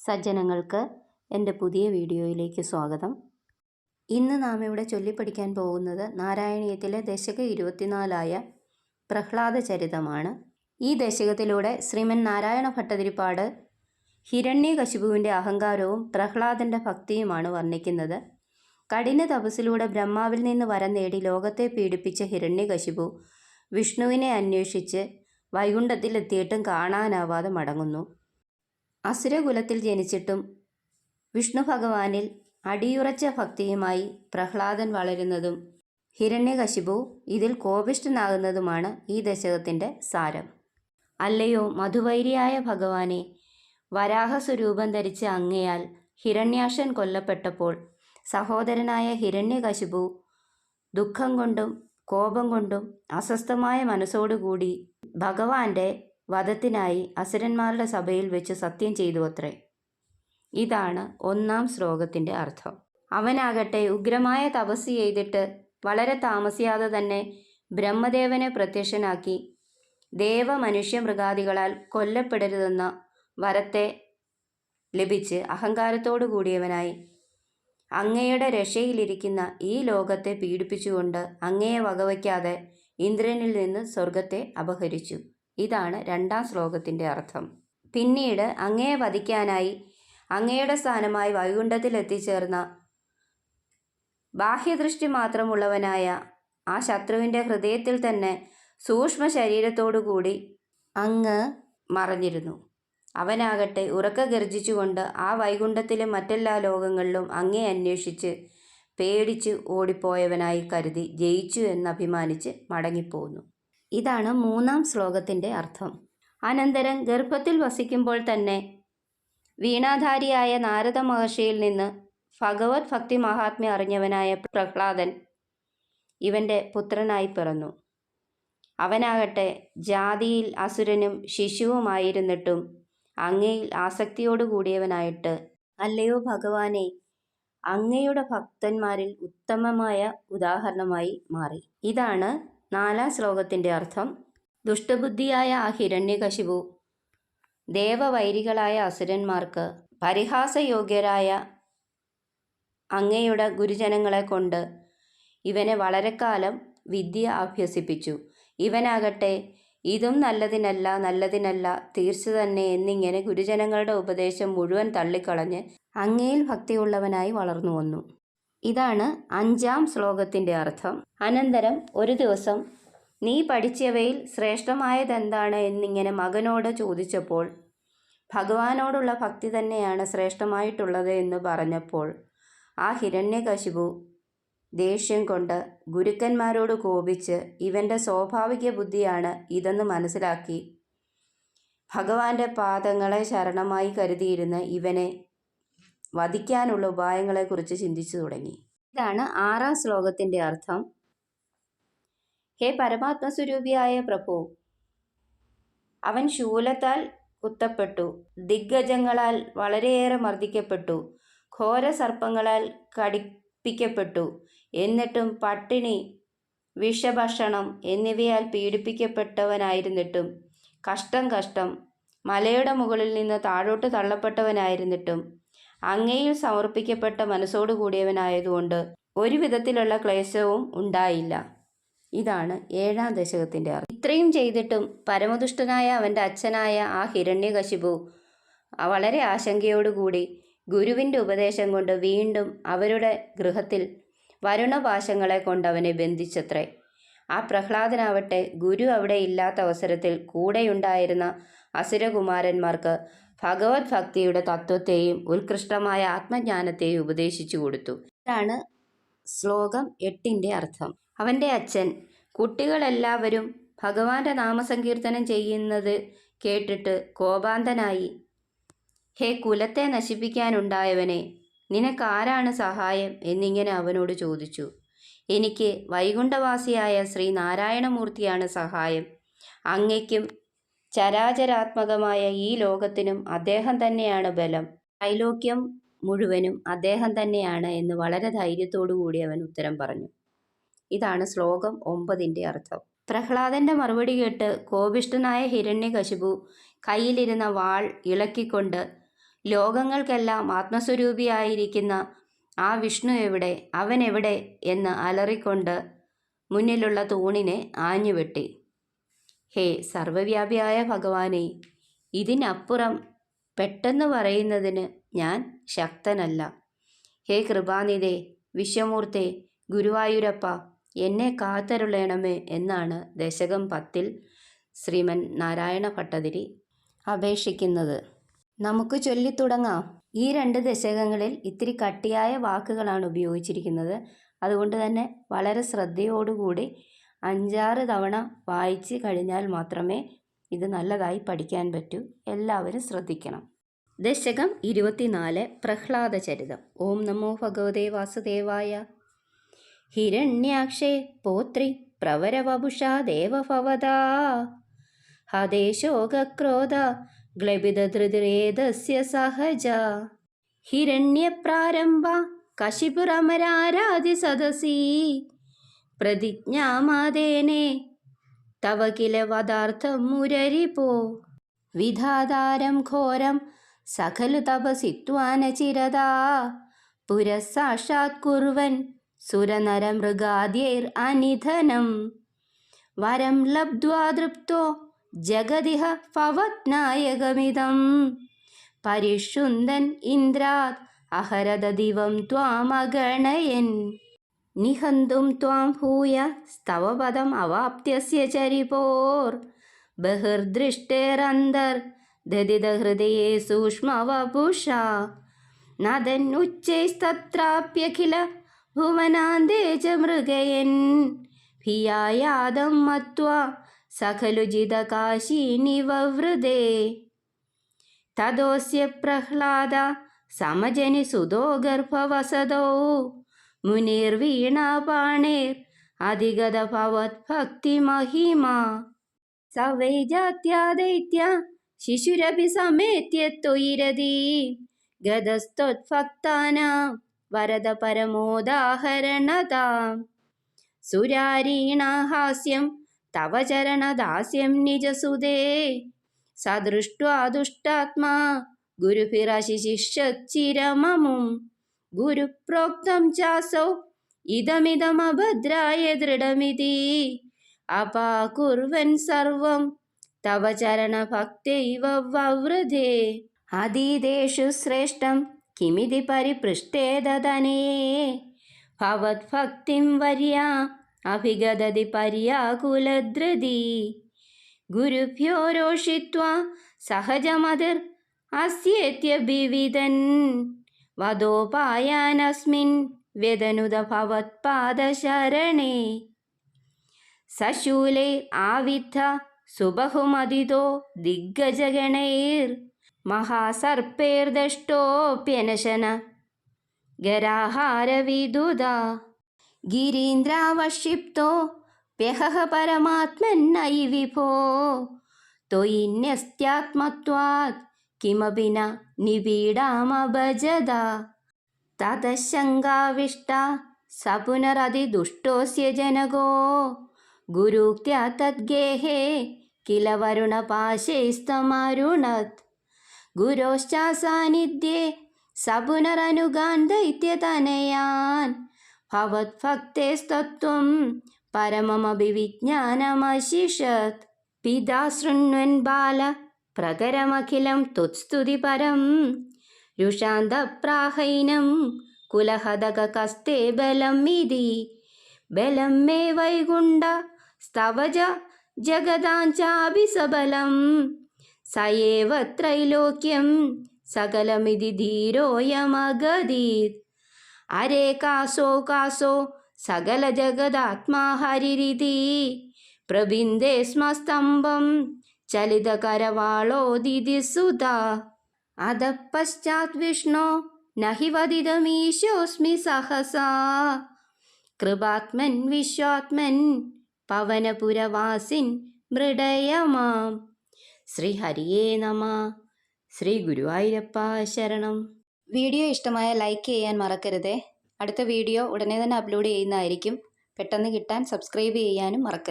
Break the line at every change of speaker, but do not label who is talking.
സജ്ജനങ്ങൾക്ക് എൻ്റെ പുതിയ വീഡിയോയിലേക്ക് സ്വാഗതം. ഇന്ന് നാം ഇവിടെ ചൊല്ലിപ്പഠിക്കാൻ പോകുന്നത് നാരായണീയത്തിലെ ദശകം 24 പ്രഹ്ലാദ ചരിതമാണ്. ഈ ദശകത്തിലൂടെ ശ്രീമൻ നാരായണ ഭട്ടതിരിപ്പാട് ഹിരണ്യകശിപുവിൻ്റെ അഹങ്കാരവും പ്രഹ്ലാദൻ്റെ ഭക്തിയുമാണ് വർണ്ണിക്കുന്നത്. കഠിന തപസ്സിലൂടെ ബ്രഹ്മാവിൽ നിന്ന് വരം നേടി ലോകത്തെ പീഡിപ്പിച്ച ഹിരണ്യകശിപു വിഷ്ണുവിനെ അന്വേഷിച്ച് വൈകുണ്ഠത്തിലെത്തിയിട്ടും കാണാനാവാതെ മടങ്ങുന്നു. അസുരകുലത്തിൽ ജനിച്ചിട്ടും വിഷ്ണു ഭഗവാനിൽ അടിയുറച്ച ഭക്തിയുമായി പ്രഹ്ലാദൻ വളരുന്നതും ഹിരണ്യകശിപു ഇതിൽ കോപിഷ്ഠനാകുന്നതുമാണ് ഈ ദശകത്തിൻ്റെ സാരം. അല്ലയോ മധുവൈരിയായ ഭഗവാനെ, വരാഹസ്വരൂപം ധരിച്ച അങ്ങയാൽ ഹിരണ്യാക്ഷൻ കൊല്ലപ്പെട്ടപ്പോൾ സഹോദരനായ ഹിരണ്യകശിപു ദുഃഖം കൊണ്ടും കോപം കൊണ്ടും അസ്വസ്ഥമായ മനസ്സോടുകൂടി ഭഗവാന്റെ വധത്തിനായി അസുരന്മാരുടെ സഭയിൽ വെച്ച് സത്യം ചെയ്തു അത്രേ. ഇതാണ് 1-ാം ശ്ലോകത്തിൻ്റെ അർത്ഥം. അവനാകട്ടെ ഉഗ്രമായ തപസ് ചെയ്തിട്ട് വളരെ താമസിയാതെ തന്നെ ബ്രഹ്മദേവനെ പ്രത്യക്ഷനാക്കി ദേവ മനുഷ്യ മൃഗാദികളാൽ കൊല്ലപ്പെടരുതെന്ന വരത്തെ ലഭിച്ച് അഹങ്കാരത്തോടു കൂടിയവനായി അങ്ങയുടെ രക്ഷയിലിരിക്കുന്ന ഈ ലോകത്തെ പീഡിപ്പിച്ചുകൊണ്ട് അങ്ങയെ വകവയ്ക്കാതെ ഇന്ദ്രനിൽ നിന്ന് സ്വർഗത്തെ അപഹരിച്ചു. ഇതാണ് 2-ാം ശ്ലോകത്തിൻ്റെ അർത്ഥം. പിന്നീട് അങ്ങയെ വധിക്കാനായി അങ്ങയുടെ സ്ഥാനമായി വൈകുണ്ഠത്തിൽ എത്തിച്ചേർന്ന ബാഹ്യദൃഷ്ടി മാത്രമുള്ളവനായ ആ ശത്രുവിൻ്റെ ഹൃദയത്തിൽ തന്നെ സൂക്ഷ്മ ശരീരത്തോടുകൂടി അങ്ങ് മറഞ്ഞിരുന്നു. അവനാകട്ടെ ഉറക്കെ ഗർജിച്ചുകൊണ്ട് ആ വൈകുണ്ഠത്തിലെ മറ്റെല്ലാ ലോകങ്ങളിലും അങ്ങയെ അന്വേഷിച്ച് പേടിച്ച് ഓടിപ്പോയവനായി കരുതി ജയിച്ചു എന്നഭിമാനിച്ച് മടങ്ങിപ്പോന്നു. ഇതാണ് 3-ാം ശ്ലോകത്തിൻ്റെ അർത്ഥം. അനന്തരം ഗർഭത്തിൽ വസിക്കുമ്പോൾ തന്നെ വീണാധാരിയായ നാരദ മഹർഷിയിൽ നിന്ന് ഭഗവത് ഭക്തി മഹാത്മ്യം അറിഞ്ഞവനായ പ്രഹ്ലാദൻ ഇവൻ്റെ പുത്രനായി പിറന്നു. അവനാകട്ടെ ജാതിയിൽ അസുരനും ശിശുവുമായിരുന്നിട്ടും അങ്ങയിൽ ആസക്തിയോടുകൂടിയവനായിട്ട് അല്ലയോ ഭഗവാനെ, അങ്ങയുടെ ഭക്തന്മാരിൽ ഉത്തമമായ ഉദാഹരണമായി മാറി. ഇതാണ് 4-ാം ശ്ലോകത്തിൻ്റെ അർത്ഥം. ദുഷ്ടബുദ്ധിയായ ആ ഹിരണ്യകശിപു ദേവവൈരികളായ അസുരന്മാർക്ക് പരിഹാസയോഗ്യരായ അങ്ങയുടെ ഗുരുജനങ്ങളെ കൊണ്ട് ഇവനെ വളരെക്കാലം വിദ്യ അഭ്യസിപ്പിച്ചു. ഇവനാകട്ടെ ഇതും നല്ലതിനല്ല തീർച്ച തന്നെ എന്നിങ്ങനെ ഗുരുജനങ്ങളുടെ ഉപദേശം മുഴുവൻ തള്ളിക്കളഞ്ഞ് അങ്ങയിൽ ഭക്തിയുള്ളവനായി വളർന്നു വന്നു. ഇതാണ് 5-ാം ശ്ലോകത്തിൻ്റെ അർത്ഥം. അനന്തരം ഒരു ദിവസം നീ പഠിച്ചവയിൽ ശ്രേഷ്ഠമായതെന്താണ് എന്നിങ്ങനെ മകനോട് ചോദിച്ചപ്പോൾ ഭഗവാനോടുള്ള ഭക്തി തന്നെയാണ് ശ്രേഷ്ഠമായിട്ടുള്ളത് എന്ന് പറഞ്ഞപ്പോൾ ആ ഹിരണ്യകശിപു ദേഷ്യം കൊണ്ട് ഗുരുക്കന്മാരോട് കോപിച്ച് ഇവൻ്റെ സ്വാഭാവിക ബുദ്ധിയാണ് ഇതെന്ന് മനസ്സിലാക്കി ഭഗവാന്റെ പാദങ്ങളെ ശരണമായി കരുതിയിരുന്ന ഇവനെ വധിക്കാനുള്ള ഉപായങ്ങളെക്കുറിച്ച് ചിന്തിച്ചു തുടങ്ങി. ഇതാണ് 6-ാം ശ്ലോകത്തിൻ്റെ അർത്ഥം. ഹേ പരമാത്മസ്വരൂപിയായ പ്രഭു, അവൻ ശൂലത്താൽ കുത്തപ്പെട്ടു, ദിഗ്ഗജങ്ങളാൽ വളരെയേറെ മർദ്ദിക്കപ്പെട്ടു, ഘോര സർപ്പങ്ങളാൽ കടിപ്പിക്കപ്പെട്ടു, എന്നിട്ടും പട്ടിണി, വിഷഭക്ഷണം എന്നിവയാൽ പീഡിപ്പിക്കപ്പെട്ടവനായിരുന്നിട്ടും കഷ്ടം മലയുടെ മുകളിൽ നിന്ന് താഴോട്ട് തള്ളപ്പെട്ടവനായിരുന്നിട്ടും അങ്ങയിൽ സമർപ്പിക്കപ്പെട്ട മനസ്സോടു കൂടിയവനായതുകൊണ്ട് ഒരു വിധത്തിലുള്ള ക്ലേശവും ഉണ്ടായില്ല. ഇതാണ് 7-ാം ദശകത്തിൻ്റെ അർത്ഥം. ഇത്രയും ചെയ്തിട്ടും പരമദുഷ്ടനായ അവൻ്റെ അച്ഛനായ ആ ഹിരണ്യകശിപു വളരെ ആശങ്കയോടുകൂടി ഗുരുവിൻ്റെ ഉപദേശം കൊണ്ട് വീണ്ടും അവരുടെ ഗൃഹത്തിൽ വരുണപാശങ്ങളെ കൊണ്ടവനെ ബന്ധിച്ചത്രേ. ആ പ്രഹ്ലാദനാവട്ടെ ഗുരു അവിടെ ഇല്ലാത്ത അവസരത്തിൽ കൂടെയുണ്ടായിരുന്ന അസുരകുമാരന്മാർക്ക് ഭഗവത് ഭക്തിയുടെ തത്വത്തെയും ഉത്കൃഷ്ടമായ ആത്മജ്ഞാനത്തെയും ഉപദേശിച്ചു കൊടുത്തു. ഇതാണ് ശ്ലോകം 8-ന്റെ അർത്ഥം. അവൻ്റെ അച്ഛൻ കുട്ടികളെല്ലാവരും ഭഗവാന്റെ നാമസങ്കീർത്തനം ചെയ്യുന്നത് കേട്ടിട്ട് കോപാന്തനായി, ഹേ കുലത്തെ നശിപ്പിക്കാനുണ്ടായവനെ, നിനക്കാരാണ് സഹായം എന്നിങ്ങനെ അവനോട് ചോദിച്ചു. എനിക്ക് വൈകുണ്ഠവാസിയായ ശ്രീ നാരായണമൂർത്തിയാണ് സഹായം. അങ്ങയ്ക്കും ചരാചരാത്മകമായ ഈ ലോകത്തിനും അദ്ദേഹം തന്നെയാണ് ബലം. ത്രൈലോക്യം മുഴുവനും അദ്ദേഹം തന്നെയാണ് എന്ന് വളരെ ധൈര്യത്തോടു കൂടി അവൻ ഉത്തരം പറഞ്ഞു. ഇതാണ് ശ്ലോകം 9-ന്റെ അർത്ഥം. പ്രഹ്ലാദന്റെ മറുപടി കേട്ട് കോപിഷ്ഠനായ ഹിരണ്യകശിപു കയ്യിലിരുന്ന വാൾ ഇളക്കിക്കൊണ്ട് ലോകങ്ങൾക്കെല്ലാം ആത്മസ്വരൂപിയായിരിക്കുന്ന ആ വിഷ്ണു എവിടെ, അവൻ എവിടെ എന്ന് അലറിക്കൊണ്ട് മുന്നിലുള്ള തൂണിനെ ആഞ്ഞുവെട്ടി. ഹേ സർവവ്യാപിയായ ഭഗവാനെ, ഇതിനപ്പുറം പെട്ടെന്ന് പറയുന്നതിന് ഞാൻ ശക്തനല്ല. ഹേ കൃപാനിധേ, വിശ്വമൂർത്തേ, ഗുരുവായൂരപ്പ, എന്നെ കാത്തരുളേണമേ എന്നാണ് ദശകം 10 ശ്രീമൻ നാരായണ ഭട്ടതിരി അപേക്ഷിക്കുന്നത്. നമുക്ക് ചൊല്ലിത്തുടങ്ങാം. ഈ 2 ദശകങ്ങളിൽ ഇത്തിരി കട്ടിയായ വാക്കുകളാണ് ഉപയോഗിച്ചിരിക്കുന്നത്. അതുകൊണ്ട് തന്നെ വളരെ ശ്രദ്ധയോടുകൂടി 5-6 തവണ വായിച്ച് കഴിഞ്ഞാൽ മാത്രമേ ഇത് നല്ലതായി പഠിക്കാൻ പറ്റൂ. എല്ലാവരും ശ്രദ്ധിക്കണം. ദശകം 24 പ്രഹ്ലാദ ചരിതം. ഓം നമോ ഭഗവതേ വാസുദേവായ. ഹിരണ്യാക്ഷേ പോത്രി പ്രവരവപുഷാ ദേവഭവതാ ഹതേ ശോകക്രോധ ഗ്ലപിതധൃതിരേതസ്യ സഹജ ഹിരണ്യപ്രാരംഭ കശിപുരമരാരാധി സദസി പ്രതിജ്ഞാമാദേനേ തവ കില വദാർത്ഥം മുരരിപോ വിധാതാരം ഘോരം സഖലു തപസിത്വാനചിരതാ പുരഃസാക്ഷാത് കുർവൻ സുരനരമൃഗാദ്യൈർ അനിധനം വരം ലബ്ധ്വാ തൃപ്തോ ജഗതിഹ ഭവത്നായകമിദം പരിഷുന്ദൻ ഇന്ദ്രാത് അഹരദ ദിവം ത്വാമഗണയൻ നിഹന്തും ത്വാം ഭൂയ സ്തവ പദം അവാപ്ത്യസ്യ ചരിപോർ ബഹിർദൃഷ്ടേരന്തർ ദദിത ഹൃദയേ സൂക്ഷ്മവപുഷാ നദൻ ഉച്ചൈസ്തത്രാപ്യഖില ഭുവനാന്തേ ച മൃഗയൻ ഭിയായാദം മത്വാ സഖലു ജിതകാശീനി വവൃതേ തദോസ്യ പ്രഹ്ലാദ സമജനി സുതോ ഗർഭവസദോ മുനിർവീണാപാണേർ അധിഗത ഭവദ്ഭക്തിമഹിമാ സ വൈ ജാത്യാദൈത്യ ശിശുരഭി സമേത്യ ത്വയിരതി ഗതസ്ത്വത്ഭക്താനാം വരദ പരമോദാഹരണതാം സുരാരീണാഹാസ്യം തവ ചരണദാസ്യം നിജസുതേ സദൃഷ്ട്വാ ദുഷ്ടാത്മാ ഗുരുഭിരശിശിഷ്യച്ചിരമമും ഗുരുപ്രോക്തം ചാസൗ ഇദമിദമഭദ്രായ ദൃഢമിതി അപാകുർവൻ സർവം തവ ചരണഭക്തൈവ വവൃധേ അതീതേഷു ശ്രേഷ്ഠം കിമിതി പരിപൃഷ്ടേതനയേ ഭവദ്ഭക്തിം വര്യാ അഭിഗദതി പര്യാകുലധൃതി ഗുരുഭ്യോ രോഷിത്വാ സഹജമതിർ അസ്യേത്യഭിവിദൻ വദോപായാനസ്മിൻ വ്യതനുത ഭവത്പാദശരണേ സശൂലൈ ആവിദ്ധ സുബഹുമതിതോ ദിഗ്ഗജഗണൈർ മഹാസർപ്പൈർദഷ്ടോപ്യനശന ഗരാഹാരവിദുത ഗിരീന്ദ്രാവക്ഷിപ്തോ പ്യഹഃ പരമാത്മന്നയി വിഭോ ത്വയിന്യസ്ത്യാത്മത്വാത് കിമപി ന നിബീഡാമഭജത തതശങ്കാവിഷ്ട സ പുനരതിദുഷ്ടോസ്യ ജനകോ ഗുരുക്ത്യാ തദ്ഗേഹേ കില വരുണപാശൈസ്തമരുണത് ഗുരോശ്ചാസാന്നിധ്യേ സ പുനരനുഗാൻ ദൈത്യതനയാൻ ഭവദ്ഭക്തേസ്തത്വം പരമമഭിവിജ്ഞാനമശിഷത് പിതാ ശൃണ്വൻ ബാല പ്രകരമഖിലം തുസ്തുതി പരം രുഷാന്തപ്രാഹൈനം കുലഹതകസ്തേ ബലം ഇതി ബലം മേ വൈകുണ്ഠ സ്തവജ ജഗദാഞ്ചാഭിസബലം സ ഏവ ത്രൈലോക്യം സകലമിതി ധീരോയമഗദീത് അരേ കാസോ സകല ജഗദാത്മാ ഹരിരിതി പ്രബിന്ദേ സ്മ സ്തംഭം ചലിതകരവാളോദിതി സുത അധഃ പശ്ചാത് വിഷ്ണോ നഹി വദിതമീശോസ്മി സഹസാ കൃപാത്മൻ വിശ്വാത്മൻ പവനപുരവാസിൻ മൃഡയമാം. ശ്രീ ഹരിയേ നമ. ശ്രീ ഗുരുവായൂരപ്പ ശരണം. വീഡിയോ ഇഷ്ടമായ ലൈക്ക് ചെയ്യാൻ മറക്കരുതേ. അടുത്ത വീഡിയോ ഉടനെ തന്നെ അപ്ലോഡ് ചെയ്യുന്നതായിരിക്കും. പെട്ടെന്ന് കിട്ടാൻ സബ്സ്ക്രൈബ് ചെയ്യാനും മറക്കരുത്.